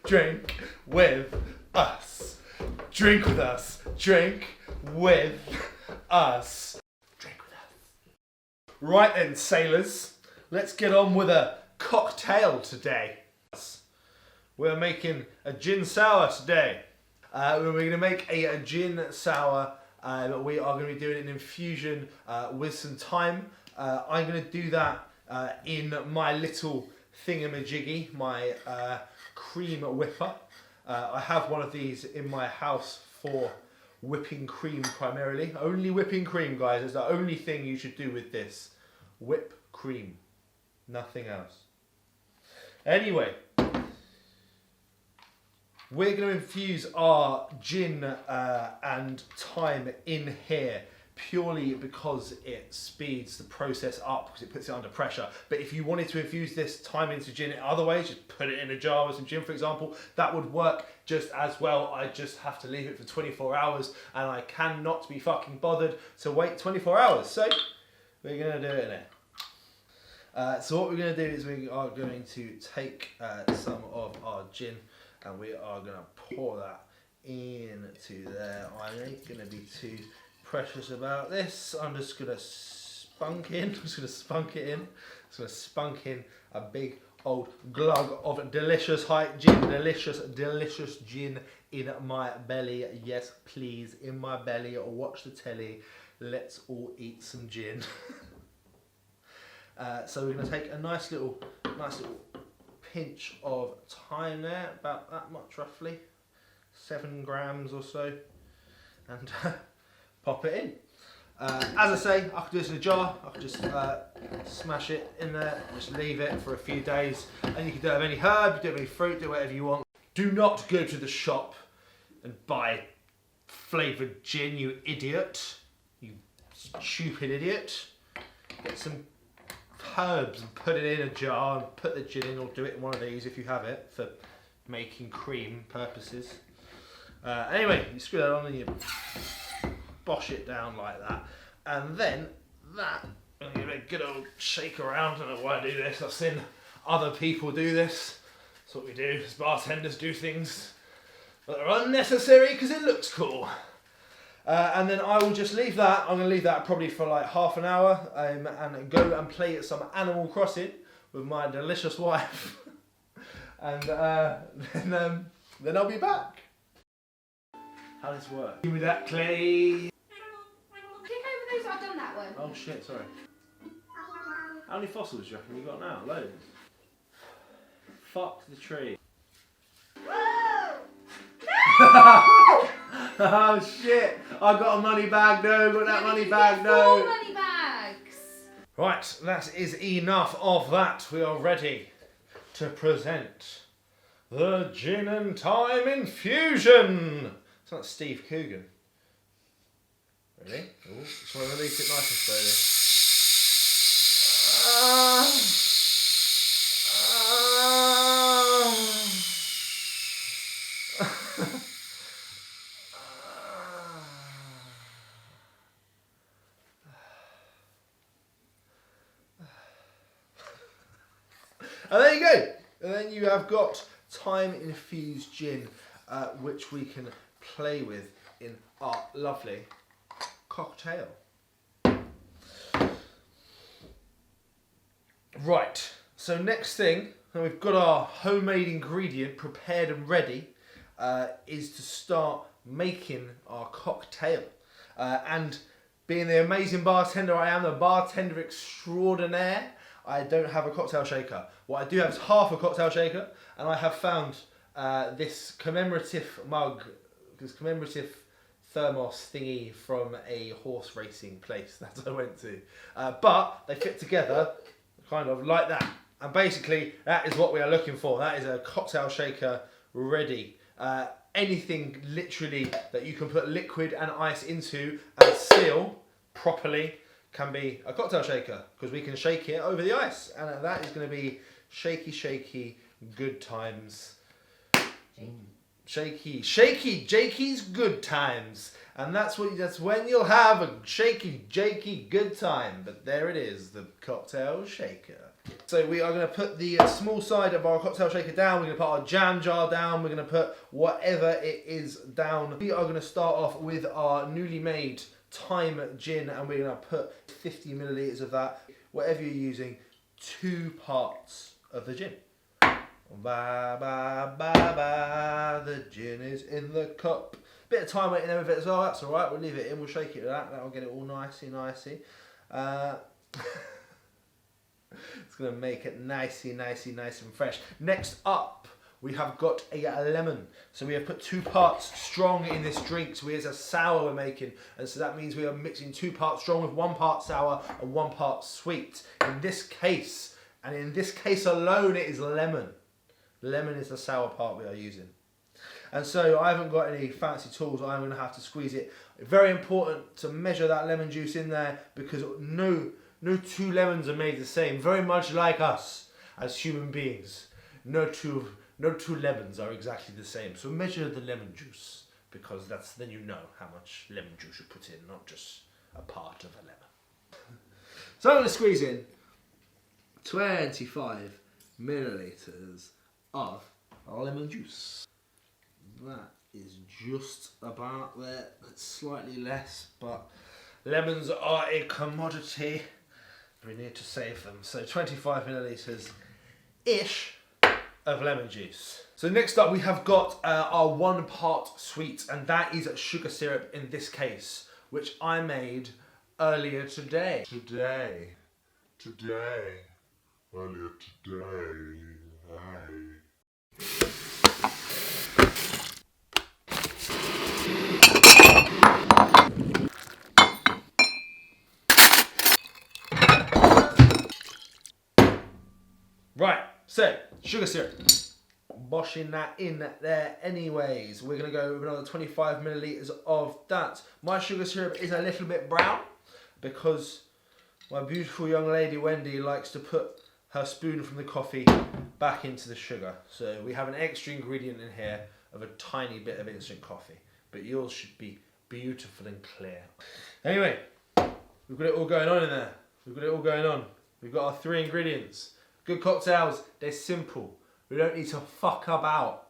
drink with us. Drink with us. Drink with us. Drink with us. Right then, sailors, let's get on with a cocktail today. We're making a gin sour today. We're going to make a gin sour. We are going to be doing an infusion with some thyme. I'm going to do that in my little thingamajiggy, my cream whipper. I have one of these in my house for whipping cream primarily. Only whipping cream, guys. It's the only thing you should do with this. Whip cream. Nothing else. Anyway, we're going to infuse our gin and thyme in here purely because it speeds the process up, because it puts it under pressure. But if you wanted to infuse this thyme into gin in other ways, just put it in a jar with some gin, for example, that would work just as well. I just have to leave it for 24 hours and I cannot be fucking bothered to wait 24 hours. So we're going to do it in there. So what we're going to do is we are going to take some of our gin and we are going to pour that into there. I ain't going to be too precious about this. I'm just going to spunk in. I'm just going to spunk it in. Just going to spunk in a big old glug of delicious gin. Delicious gin in my belly. Yes, please, in my belly. Watch the telly. Let's all eat some gin. So we're going to take a nice little pinch of thyme there, about that much roughly, 7 grams or so, and pop it in. As I say, I could do this in a jar. I could just smash it in there, just leave it for a few days, and you can do it with any herb, you do it with any fruit, do whatever you want. Do not go to the shop and buy flavoured gin, you idiot. You stupid idiot. Get some herbs and put it in a jar and put the gin in, or do it in one of these if you have it for making cream purposes. Anyway, you screw that on and you bosh it down like that, and then that, I'm going to give it a good old shake around. I don't know why I do this, I've seen other people do this. That's what we do as bartenders, do things that are unnecessary because it looks cool. And then I will just leave that. I'm going to leave that probably for like half an hour and go and play at some Animal Crossing with my delicious wife. And then I'll be back. How does this work? Give me that clay. Click over those. I've done that one. Oh shit, sorry. How many fossils do you reckon you got now? Loads. Fuck the tree. Oh shit! I got a money bag, no, got that money bag, no. 4 money bags. Right, that is enough of that. We are ready to present the gin and thyme infusion. It's like Steve Coogan. Ready? Oh, just want to release it nice and slowly. And there you go. And then you have got thyme infused gin, which we can play with in our lovely cocktail. Right, so next thing, and we've got our homemade ingredient prepared and ready, is to start making our cocktail. And being the amazing bartender I am, the bartender extraordinaire, I don't have a cocktail shaker. What I do have is half a cocktail shaker, and I have found this commemorative mug, this commemorative thermos thingy from a horse racing place that I went to. But they fit together kind of like that. And basically, that is what we are looking for. That is a cocktail shaker ready. Anything literally that you can put liquid and ice into and seal properly can be a cocktail shaker, because we can shake it over the ice, and that is going to be shaky good times. Shaky Jakey's good times, and that's when you'll have a shaky good time. But there it is, the cocktail shaker. So we are going to put the small side of our cocktail shaker down. We're going to put our jam jar down. We're going to put whatever it is down. We are going to start off with our newly made thyme gin, and we're going to put 50 millilitres of that, whatever you're using, 2 parts of the gin. Ba ba ba ba, the gin is in the cup. Bit of thyme waiting there with it as well, that's alright, we'll leave it in, we'll shake it with that, that'll get it all nicey. It's going to make it nicey and fresh. Next up, we have got a lemon. So we have put 2 parts strong in this drink. So here's a sour we're making. And so that means we are mixing 2 parts strong with 1 part sour and 1 part sweet. In this case, and in this case alone, it is lemon. Lemon is the sour part we are using. And so I haven't got any fancy tools. I'm going to have to squeeze it. Very important to measure that lemon juice in there, because no 2 lemons are made the same. Very much like us as human beings. No two lemons are exactly the same. So measure the lemon juice, because then you know how much lemon juice you put in, not just a part of a lemon. So I'm going to squeeze in 25 millilitres of lemon juice. That is just about there. It's slightly less, but lemons are a commodity. We need to save them. So 25 millilitres-ish of lemon juice. So next up we have got our 1 part sweet, and that is sugar syrup in this case, which I made earlier today. Earlier today. Right, so sugar syrup. Boshing that in there anyways. We're going to go with another 25 millilitres of that. My sugar syrup is a little bit brown because my beautiful young lady Wendy likes to put her spoon from the coffee back into the sugar. So we have an extra ingredient in here of a tiny bit of instant coffee. But yours should be beautiful and clear. Anyway, we've got it all going on in there. We've got our 3 ingredients. Good cocktails, they're simple. We don't need to fuck about.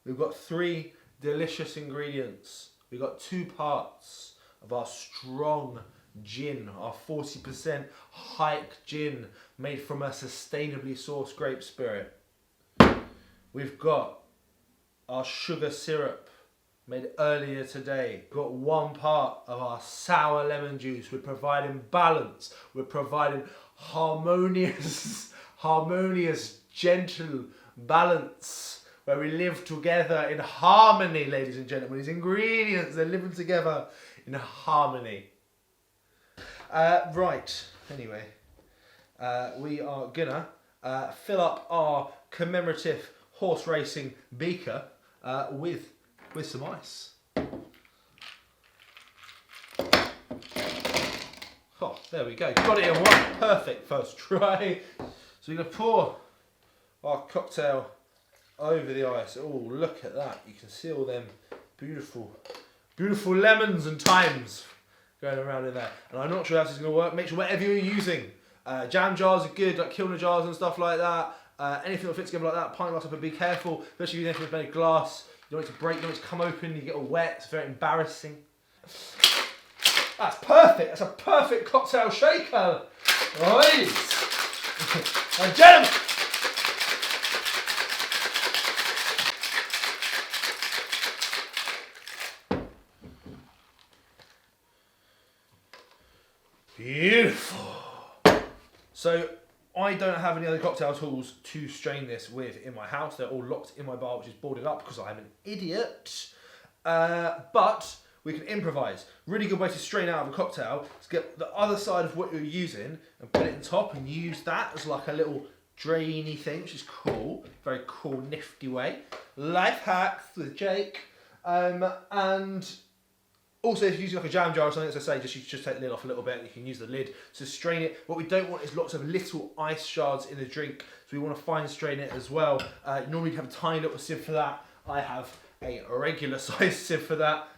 We've got 3 delicious ingredients. We've got 2 parts of our strong gin, our 40% hike gin made from a sustainably sourced grape spirit. We've got our sugar syrup made earlier today. We've got 1 part of our sour lemon juice. We're providing balance. We're providing harmonious, gentle balance, where we live together in harmony, ladies and gentlemen. These ingredients, they're living together in harmony. Right, anyway, we are gonna fill up our commemorative horse racing beaker with some ice. Oh, there we go. Got it in 1. Perfect first try. So we're going to pour our cocktail over the ice. Oh, look at that. You can see all them beautiful lemons and thymes going around in there. And I'm not sure how this is going to work. Make sure whatever you're using, jam jars are good, like Kilner jars and stuff like that. Anything that fits together like that, pint glass, but be careful, especially if you're using anything made of glass. You don't want it to break, you don't want it to come open, you get all wet. It's very embarrassing. That's perfect. That's a perfect cocktail shaker. Right. And gentlemen. Beautiful. So I don't have any other cocktail tools to strain this with in my house. They're all locked in my bar, which is boarded up because I'm an idiot. But we can improvise. Really good way to strain out of a cocktail is get the other side of what you're using and put it on top and use that as like a little drainy thing, which is cool. Very cool, nifty way. Life hacks with Jake. And also, if you're using like a jam jar or something, as I say, you just take the lid off a little bit. You can use the lid to strain it. What we don't want is lots of little ice shards in the drink, so we want to fine strain it as well. Normally you have a tiny little sieve for that. I have a regular size sieve for that.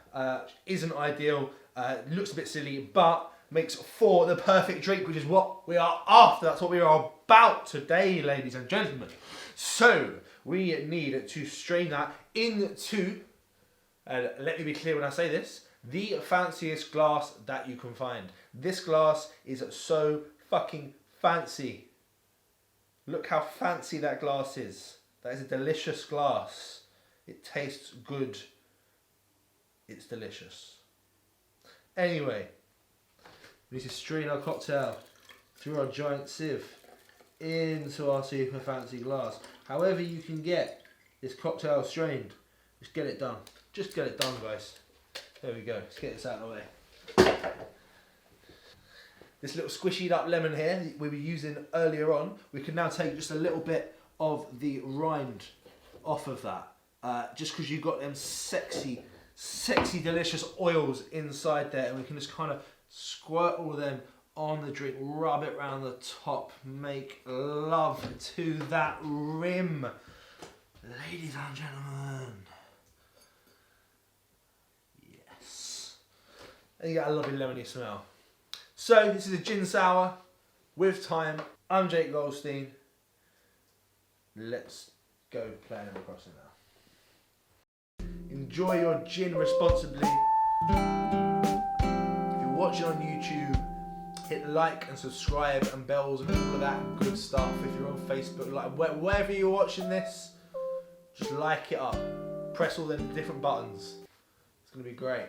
Isn't ideal. Looks a bit silly, but makes for the perfect drink, which is what we are after. That's what we are about today, ladies and gentlemen. So we need to strain that into, and let me be clear when I say this, the fanciest glass that you can find. This glass is so fucking fancy. Look how fancy that glass is. That is a delicious glass. It tastes good. It's delicious. Anyway, we need to strain our cocktail through our giant sieve into our super fancy glass. However you can get this cocktail strained, just get it done. Just get it done, guys. There we go. Let's get this out of the way. This little squishied up lemon here that we were using earlier on, we can now take just a little bit of the rind off of that. Just because you've got them sexy, delicious oils inside there, and we can just kind of squirt all of them on the drink, rub it around the top, make love to that rim. Ladies and gentlemen. Yes. And you get a lovely lemony smell. So this is a gin sour with thyme. I'm Jake Goldstein. Let's go play Animal Crossing now. Enjoy your gin responsibly. If you're watching on YouTube, hit like and subscribe and bells and all of that good stuff. If you're on Facebook, like wherever you're watching this, just like it up. Press all them different buttons. It's going to be great.